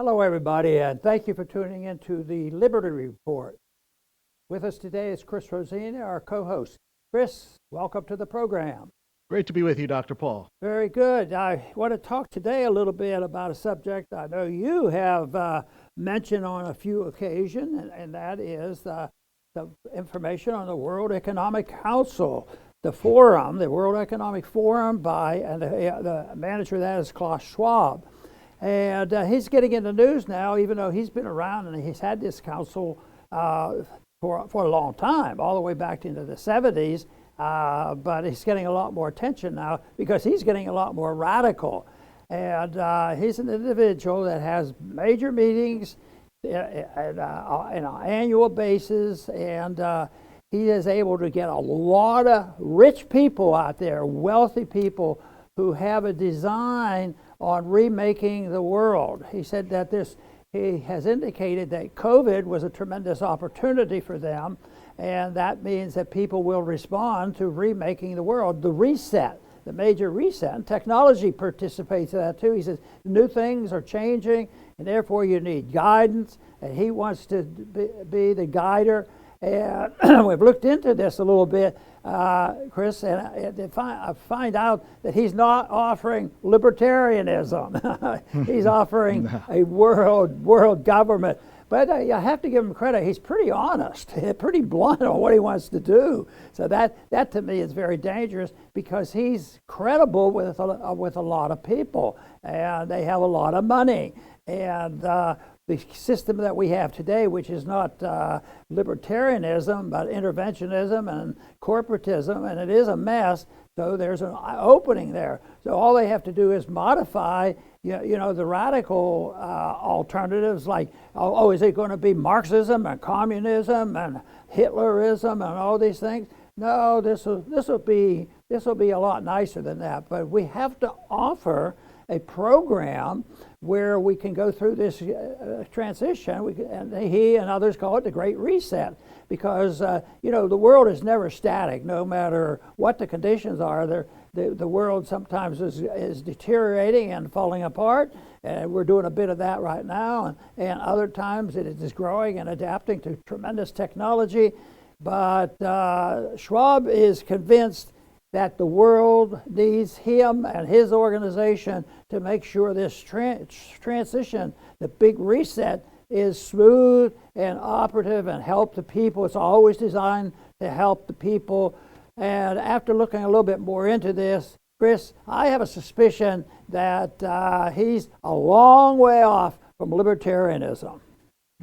Hello, everybody, and thank you for tuning in to the Liberty Report. With us today is Chris Rosina, our co-host. Chris, welcome to the program. Great to be with you, Dr. Paul. Very good. I want to talk today a little bit about a subject I know you have mentioned on a few occasions, and that is the information on the World Economic Council, the forum, the World Economic Forum, and the manager of that is Klaus Schwab. And he's getting in the news now, even though he's been around and he's had this council for a long time, all the way back into the 70s. But he's getting a lot more attention now because he's getting a lot more radical. And he's an individual that has major meetings on an annual basis, and he is able to get a lot of rich people out there, wealthy people who have a design on remaking the world. He said that he has indicated that COVID was a tremendous opportunity for them, and that means that people will respond to remaking the world, the reset, the major reset. And technology participates in that too. He says new things are changing, and therefore you need guidance, and he wants to be the guider. And we've looked into this a little bit, Chris, and I find out that he's not offering libertarianism. He's offering a world government. But I have to give him credit. He's pretty honest, pretty blunt on what he wants to do. So that to me is very dangerous because he's credible with a lot of people, and they have a lot of money. And the system that we have today, which is not libertarianism, but interventionism and corporatism, and it is a mess. So there's an opening there. So all they have to do is modify, the radical alternatives, like, is it going to be Marxism and communism and Hitlerism and all these things? No, this will be a lot nicer than that. But we have to offer a program where we can go through this transition. And he and others call it the Great Reset, because the world is never static. No matter what the conditions are, the world sometimes is deteriorating and falling apart, and we're doing a bit of that right now. And other times it is growing and adapting to tremendous technology. But Schwab is convinced that the world needs him and his organization to make sure this transition, the big reset, is smooth and operative and help the people. It's always designed to help the people. And after looking a little bit more into this, Chris, I have a suspicion that he's a long way off from libertarianism.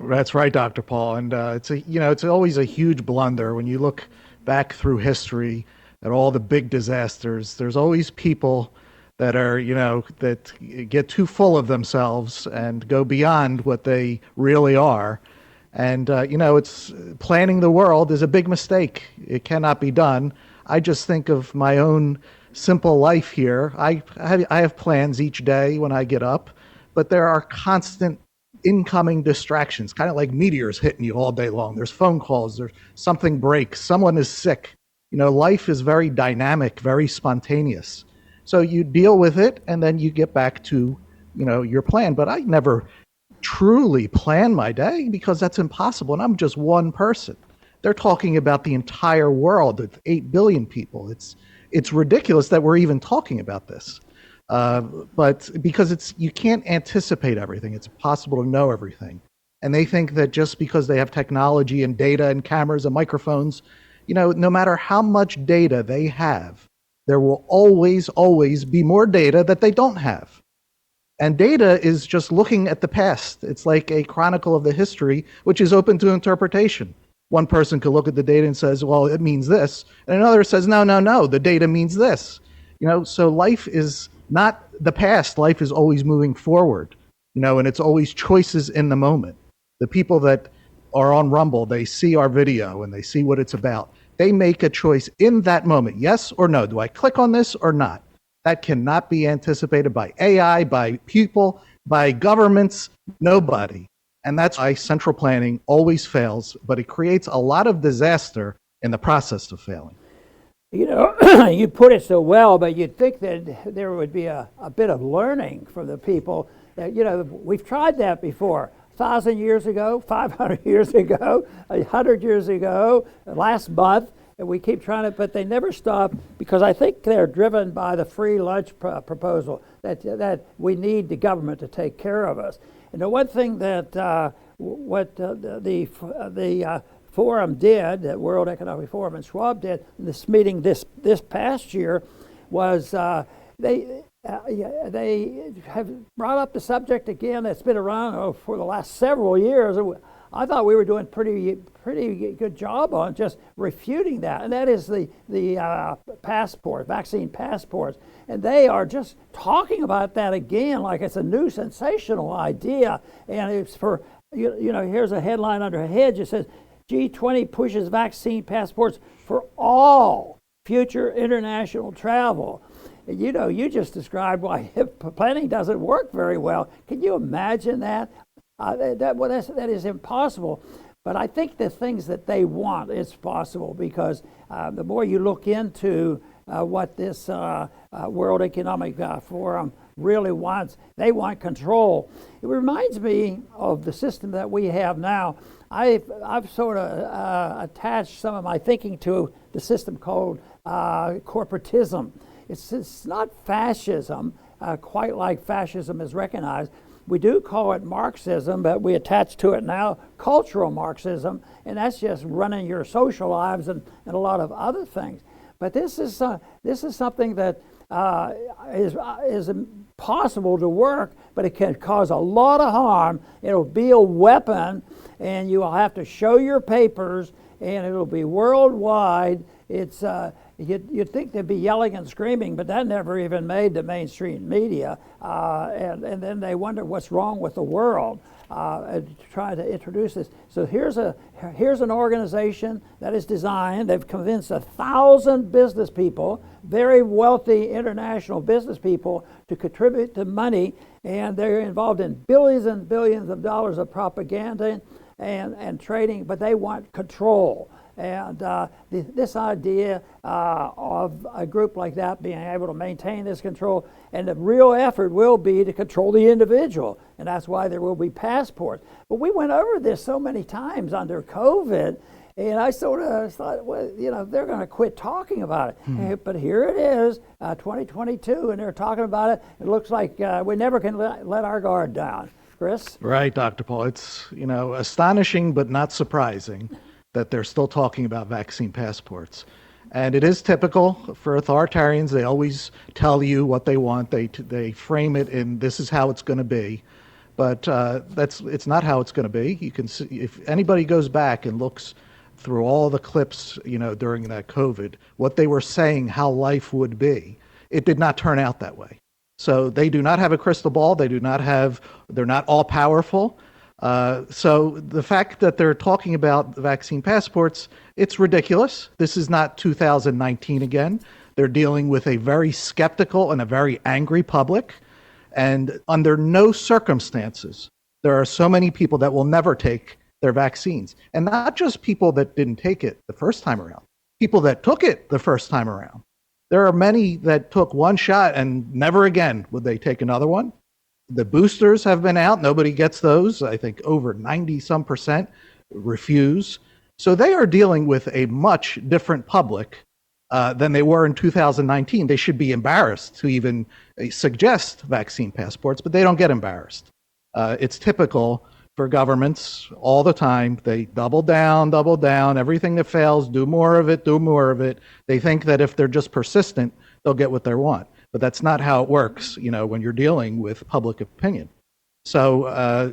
That's right, Dr. Paul. And it's always a huge blunder when you look back through history at all the big disasters. There's always people that are, that get too full of themselves and go beyond what they really are. And, it's planning the world is a big mistake. It cannot be done. I just think of my own simple life here. I have plans each day when I get up, but there are constant incoming distractions, kind of like meteors hitting you all day long. There's phone calls, there's something breaks, someone is sick. Life is very dynamic, very spontaneous. So you deal with it, and then you get back to, your plan. But I never truly plan my day because that's impossible, and I'm just one person. They're talking about the entire world with 8 billion people. It's ridiculous that we're even talking about this. But because you can't anticipate everything. It's impossible to know everything. And they think that just because they have technology and data and cameras and microphones, no matter how much data they have, there will always be more data that they don't have. And data is just looking at the past. It's like a chronicle of the history, which is open to interpretation. One person could look at the data and says, well, it means this. And another says, no, the data means this. So life is not the past. Life is always moving forward, and it's always choices in the moment. The people that are on Rumble, they see our video and they see what it's about. They make a choice in that moment, yes or no. Do I click on this or not? That cannot be anticipated by AI, by people, by governments, nobody. And that's why central planning always fails, but it creates a lot of disaster in the process of failing. You put it so well, but you'd think that there would be a bit of learning from the people we've tried that before. 1,000 years ago, 500 years ago, 100 years ago, last month, and we keep trying to, but they never stop because I think they're driven by the free lunch proposal that we need the government to take care of us. And the one thing that the forum did, the World Economic Forum and Schwab did in this meeting this past year, was they have brought up the subject again that's been around for the last several years. I thought we were doing pretty good job on just refuting that, and that is the vaccine passports. And they are just talking about that again like it's a new sensational idea. And it's for, here's a headline under a hedge. It says, G20 pushes vaccine passports for all future international travel. You just described why planning doesn't work very well. Can you imagine that? That is impossible. But I think the things that they want is possible because the more you look into what this World Economic Forum really wants, they want control. It reminds me of the system that we have now. I've sort of attached some of my thinking to the system called corporatism. It's not fascism, quite like fascism is recognized. We do call it Marxism, but we attach to it now cultural Marxism, and that's just running your social lives and a lot of other things. But this is something that is possible to work, but it can cause a lot of harm. It'll be a weapon, and you will have to show your papers, and it'll be worldwide. It's you'd think they'd be yelling and screaming, but that never even made the mainstream media. And then they wonder what's wrong with the world and try to introduce this. So here's an organization that is designed. They've convinced 1,000 business people, very wealthy international business people, to contribute the money, and they're involved in billions and billions of dollars of propaganda and trading, but they want control. And this idea of a group like that being able to maintain this control, and the real effort will be to control the individual, and that's why there will be passports. But we went over this so many times under COVID, and I sort of thought, well, they're going to quit talking about it. But here it is, 2022, and they're talking about it. It looks like we never can let our guard down. Chris? Right, Dr. Paul. It's, astonishing but not surprising that they're still talking about vaccine passports. And it is typical for authoritarians. They always tell you what they want. They frame it in this is how it's going to be. But it's not how it's going to be. You can see, if anybody goes back and looks through all the clips, during that COVID, what they were saying how life would be, it did not turn out that way. So they do not have a crystal ball. They're not all powerful. So the fact that they're talking about vaccine passports, it's ridiculous. This is not 2019 again. They're dealing with a very skeptical and a very angry public. And under no circumstances, there are so many people that will never take their vaccines. And not just people that didn't take it the first time around, people that took it the first time around. There are many that took one shot and never again would they take another one. The boosters have been out. Nobody gets those. I think over 90% refuse. So they are dealing with a much different public than they were in 2019. They should be embarrassed to even suggest vaccine passports, but they don't get embarrassed. It's typical for governments all the time. They double down, everything that fails, do more of it. They think that if they're just persistent, they'll get what they want. But that's not how it works, when you're dealing with public opinion. So,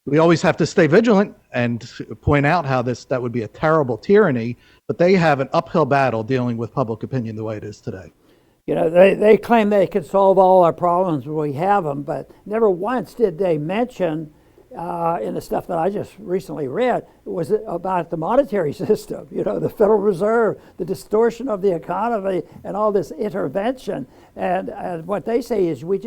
we always have to stay vigilant and point out how that would be a terrible tyranny, but they have an uphill battle dealing with public opinion the way it is today. They claim they can solve all our problems when we have them, but never once did they mention in the stuff that I just recently read, was about the monetary system, the Federal Reserve, the distortion of the economy, and all this intervention. And what they say is we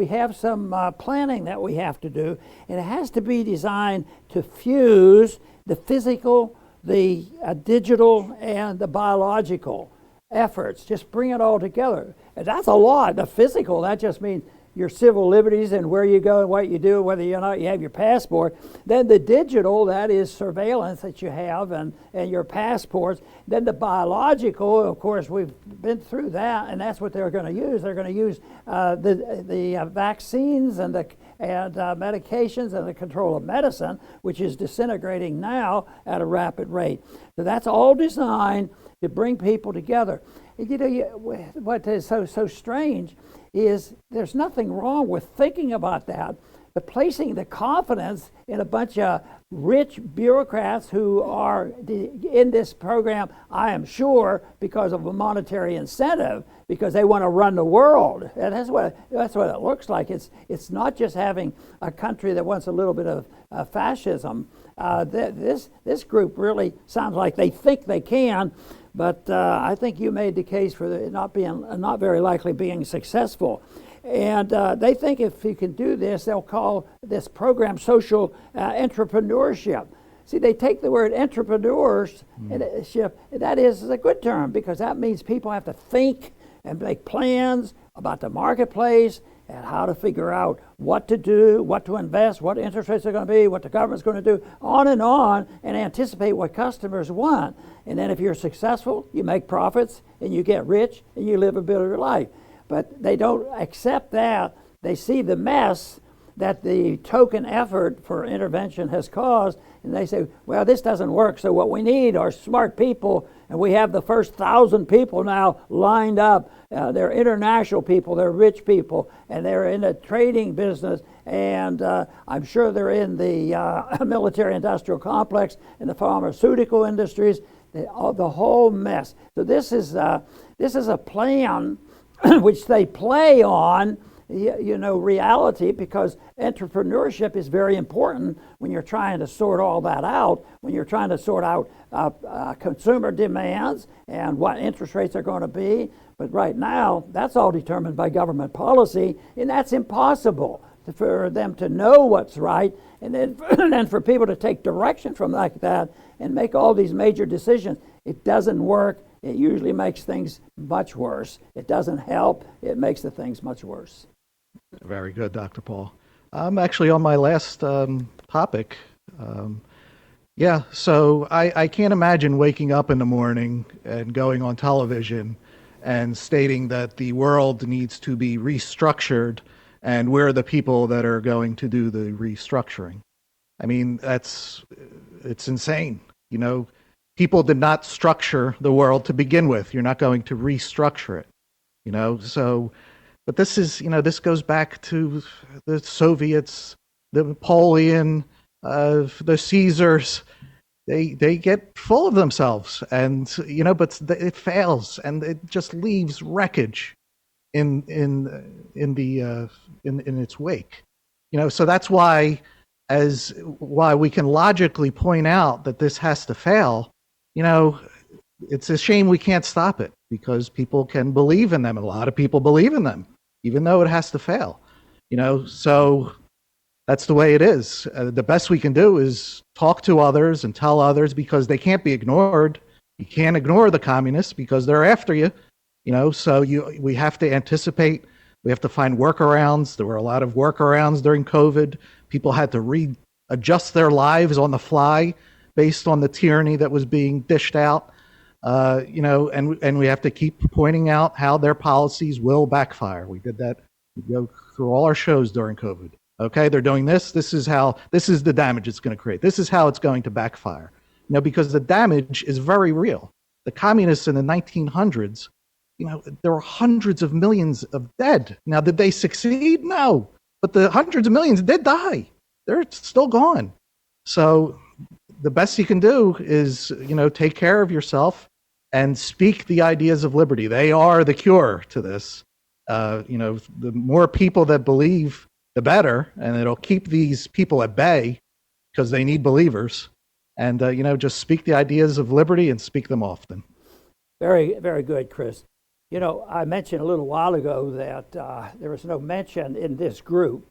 have some planning that we have to do, and it has to be designed to fuse the physical, the digital, and the biological efforts. Just bring it all together. And that's a lot. The physical, that just means your civil liberties and where you go and what you do, whether or not you have your passport. Then the digital, that is surveillance that you have and your passports. Then the biological, of course, we've been through that, and that's what they're going to use. They're going to use the vaccines and the medications and the control of medicine, which is disintegrating now at a rapid rate. So that's all designed to bring people together. And, what is so strange is there's nothing wrong with thinking about that, but placing the confidence in a bunch of rich bureaucrats who are in this program, I am sure, because of a monetary incentive, because they want to run the world. And that's what it looks like. It's not just having a country that wants a little bit of fascism. This group really sounds like they think they can, but I think you made the case for it not very likely being successful. And they think if you can do this, they'll call this program social entrepreneurship. See, they take the word entrepreneurship, that is a good term, because that means people have to think and make plans about the marketplace and how to figure out what to do, what to invest, what interest rates are going to be, what the government's going to do, on, and anticipate what customers want. And then if you're successful, you make profits, and you get rich, and you live a better life. But they don't accept that. They see the mess that the token effort for intervention has caused, and they say, well, this doesn't work, so what we need are smart people, and we have the first 1,000 people now lined up. They're international people, they're rich people, and they're in the trading business, and I'm sure they're in the military-industrial complex and the pharmaceutical industries, the whole mess. So this is a plan which they play on, reality, because entrepreneurship is very important when you're trying to sort all that out, when you're trying to sort out consumer demands and what interest rates are going to be. But right now, that's all determined by government policy, and that's impossible for them to know what's right, and then for people to take direction from like that and make all these major decisions. It doesn't work. It usually makes things much worse. It doesn't help. It makes the things much worse. Very good, Dr. Paul. I'm actually on my last topic. So I can't imagine waking up in the morning and going on television and stating that the world needs to be restructured and we're the people that are going to do the restructuring. I mean, it's insane. People did not structure the world to begin with. You're not going to restructure it, so, but this is, this goes back to the Soviets, the Napoleon, the Caesars. They get full of themselves, and but it fails, and it just leaves wreckage in its wake. So that's why we can logically point out that this has to fail. It's a shame we can't stop it, because people can believe in them. A lot of people believe in them, even though it has to fail. So that's the way it is. The best we can do is talk to others and tell others, because they can't be ignored. You can't ignore the communists because they're after you. So we have to anticipate. We have to find workarounds. There were a lot of workarounds during COVID. People had to readjust their lives on the fly based on the tyranny that was being dished out. And we have to keep pointing out how their policies will backfire. We did that. We go through all our shows during COVID. Okay, they're doing this. This is the damage it's going to create. This is how it's going to backfire. Because the damage is very real. The communists in the 1900s, there were hundreds of millions of dead. Now, did they succeed? No. But the hundreds of millions did die. They're still gone. So the best you can do is, take care of yourself and speak the ideas of liberty. They are the cure to this. The more people that believe, the better, and it'll keep these people at bay, because they need believers. And just speak the ideas of liberty and speak them often. Very, very good, Chris. I mentioned a little while ago that there was no mention in this group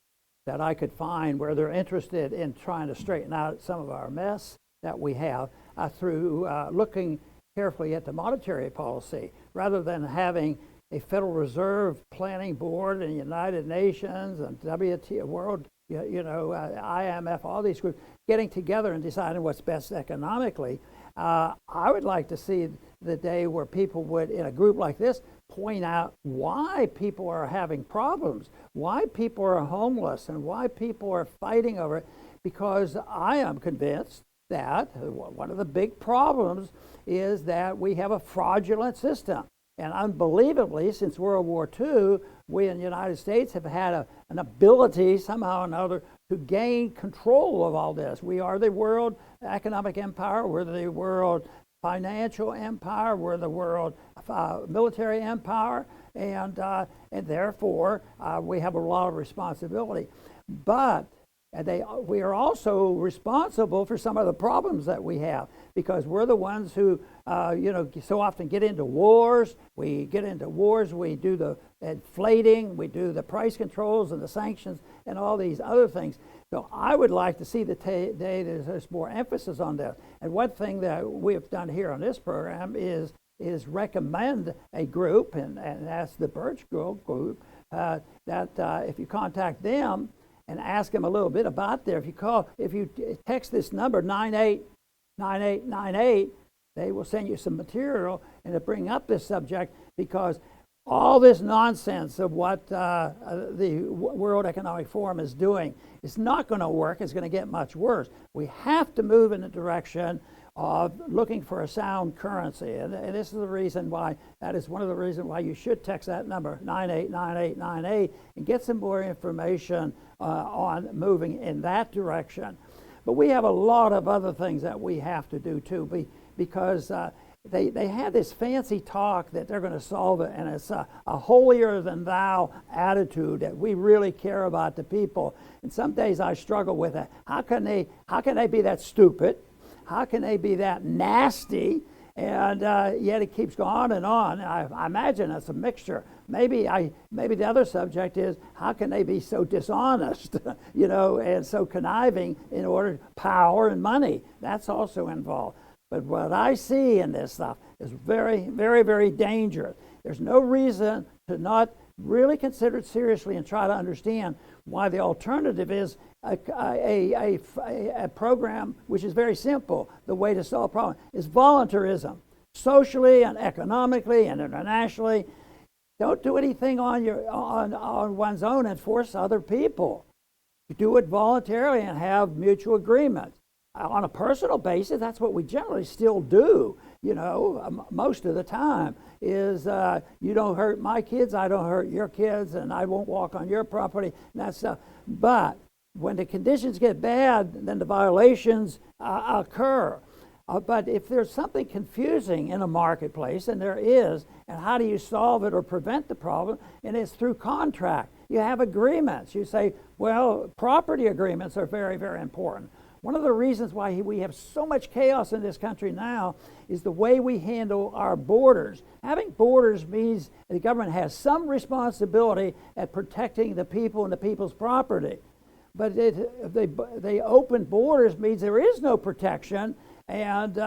that I could find where they're interested in trying to straighten out some of our mess that we have through looking carefully at the monetary policy, rather than having a Federal Reserve Planning Board and the United Nations and WTO, World, IMF, all these groups getting together and deciding what's best economically. I would like to see the day where people would, in a group like this, point out why people are having problems, why people are homeless, and why people are fighting over it. Because I am convinced that one of the big problems is that we have a fraudulent system. And unbelievably, since World War II, we in the United States have had an ability somehow or another to gain control of all this. We are the world economic empire. We're the world financial empire. We're the world military empire. And therefore, we have a lot of responsibility. But we are also responsible for some of the problems that we have, because we're the ones who, so often get into wars. We get into wars. We do the inflating. We do the price controls and the sanctions and all these other things. So I would like to see the day that there's more emphasis on this. And one thing that we have done here on this program is recommend a group, and that's the Birch Group, that if you contact them and ask them a little bit about if you text this number 989898, they will send you some material and to bring up this subject, because all this nonsense of what the World Economic Forum is doing is not going to work. It's going to get much worse. We have to move in the direction of looking for a sound currency. And this is the reason why, that is one of the reasons why you should text that number, 989898, and get some more information on moving in that direction. But we have a lot of other things that we have to do too, because they had this fancy talk that they're going to solve it, and it's a holier than thou attitude that we really care about the people. And some days I struggle with it. How can they be that stupid? How can they be that nasty? And yet it keeps going on and on. I imagine it's a mixture. Maybe the other subject is, how can they be so dishonest, and so conniving in order power and money? That's also involved. But what I see in this stuff is very, very, very dangerous. There's no reason to not really consider it seriously and try to understand why the alternative is a program which is very simple. The way to solve a problem is voluntarism, socially and economically and internationally. Don't do anything on one's own and force other people. Do it voluntarily and have mutual agreements. On a personal basis, that's what we generally still do, most of the time, is you don't hurt my kids, I don't hurt your kids, and I won't walk on your property, and that stuff. But when the conditions get bad, then the violations occur. But if there's something confusing in a marketplace, and there is, and how do you solve it or prevent the problem? And it's through contract. You have agreements. You say, well, property agreements are very, very important. One of the reasons why we have so much chaos in this country now is the way we handle our borders. Having borders means the government has some responsibility at protecting the people and the people's property. But the open borders means there is no protection, and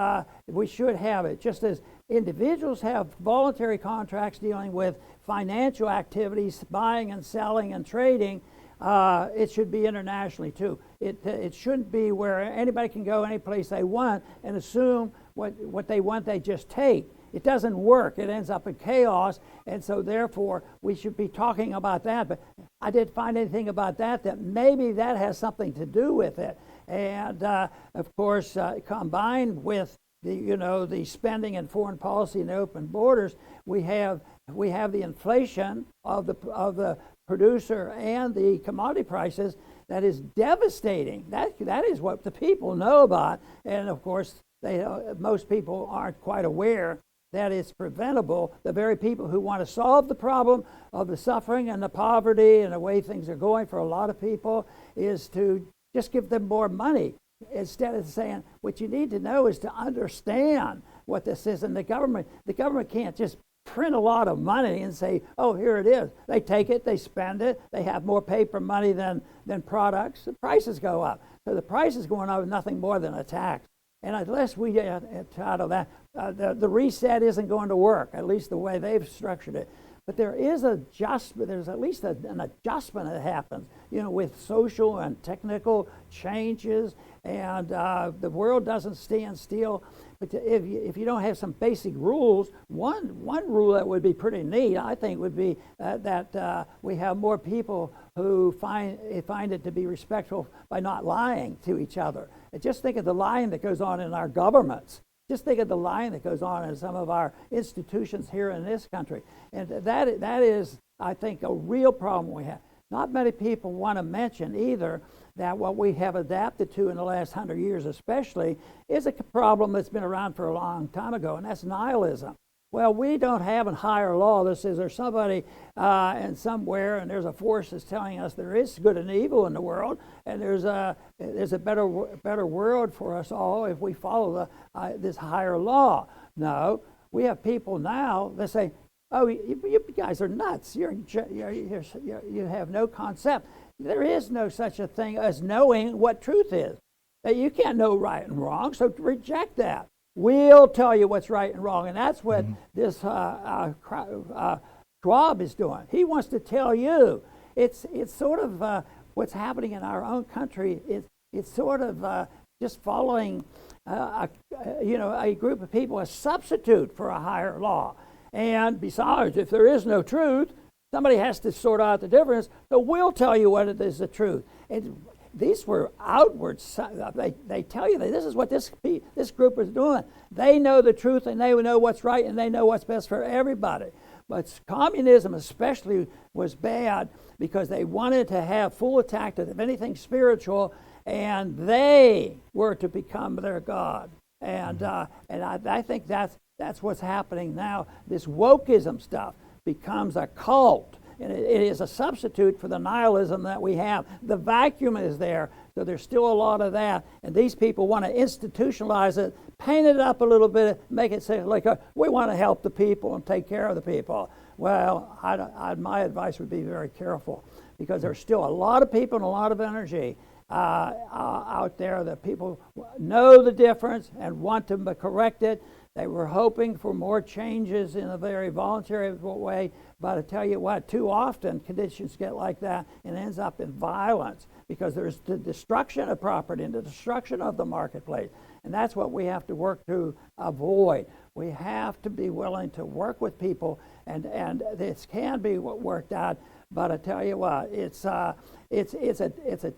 we should have it. Just as individuals have voluntary contracts dealing with financial activities, buying and selling and trading, it should be internationally too. It shouldn't be where anybody can go any place they want and assume what they want they just take. It doesn't work. It ends up in chaos, and so therefore we should be talking about that. But I didn't find anything about that maybe that has something to do with it. And of course, combined with the spending and foreign policy and the open borders, we have the inflation of the producer and the commodity prices that is devastating. That is what the people know about, and of course most people aren't quite aware that it's preventable. The very people who want to solve the problem of the suffering and the poverty and the way things are going for a lot of people is to just give them more money, instead of saying what you need to know is to understand what this is. And the government can't just print a lot of money and say, oh, here it is. They take it, they spend it, they have more paper money than products. The prices go up. So the price is going up is nothing more than a tax. And unless we get out of that, the reset isn't going to work, at least the way they've structured it. But there is adjustment. There's at least an adjustment that happens, with social and technical changes, and the world doesn't stand still. But if you don't have some basic rules, one rule that would be pretty neat, I think, would be that we have more people who find it to be respectful by not lying to each other. And just think of the lying that goes on in our governments. Just think of the lying that goes on in some of our institutions here in this country. And that is, I think, a real problem we have. Not many people want to mention either that what we have adapted to in the last 100 years especially is a problem that's been around for a long time ago, and that's nihilism. Well, we don't have a higher law that says there's somebody and somewhere, and there's a force that's telling us there is good and evil in the world, and there's a better world for us all if we follow this higher law. No, we have people now that say, "Oh, you guys are nuts. You have no concept. There is no such a thing as knowing what truth is. You can't know right and wrong, so reject that. We'll tell you what's right and wrong." And that's what this Schwab is doing. He wants to tell you. It's sort of what's happening in our own country. It's sort of just following a group of people, a substitute for a higher law. And besides, if there is no truth, somebody has to sort out the difference. So we'll tell you what it is the truth. And these were outward. They tell you that this is what this group is doing. They know the truth, and they know what's right, and they know what's best for everybody. But communism especially was bad because they wanted to have full attack of anything spiritual, and they were to become their God. And I think that's what's happening now. This wokeism stuff becomes a cult. And it is a substitute for the nihilism that we have. The vacuum is there, so there's still a lot of that. And these people want to institutionalize it, paint it up a little bit, make it say like we want to help the people and take care of the people. Well, my advice would be very careful, because there's still a lot of people and a lot of energy out there that people know the difference and want to correct it. They were hoping for more changes in a very voluntary way, but I tell you what, too often conditions get like that and ends up in violence, because there's the destruction of property and the destruction of the marketplace. And that's what we have to work to avoid. We have to be willing to work with people, and this can be worked out. But I tell you what, it's a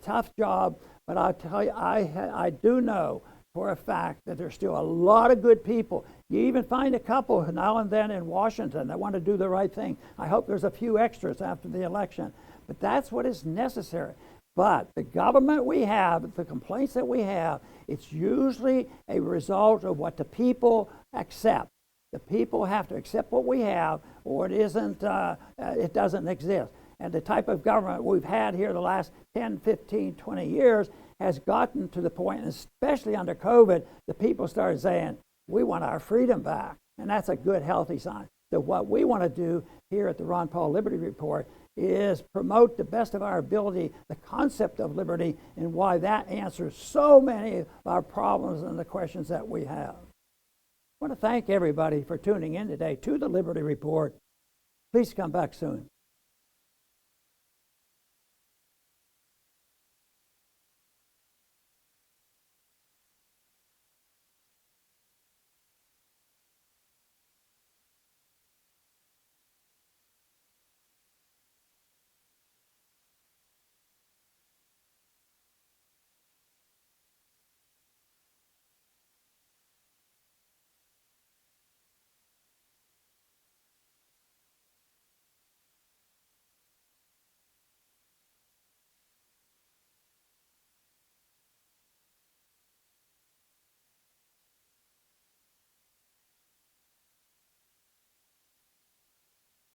tough job. But I'll tell you, I do know for a fact that there's still a lot of good people. You even find a couple now and then in Washington that want to do the right thing. I hope there's a few extras after the election. But that's what is necessary. But the government we have, the complaints that we have, it's usually a result of what the people accept. The people have to accept what we have, or it doesn't exist. And the type of government we've had here the last 10, 15, 20 years has gotten to the point, and especially under COVID, the people started saying, we want our freedom back. And that's a good, healthy sign. So what we want to do here at the Ron Paul Liberty Report is promote the best of our ability the concept of liberty, and why that answers so many of our problems and the questions that we have. I want to thank everybody for tuning in today to the Liberty Report. Please come back soon.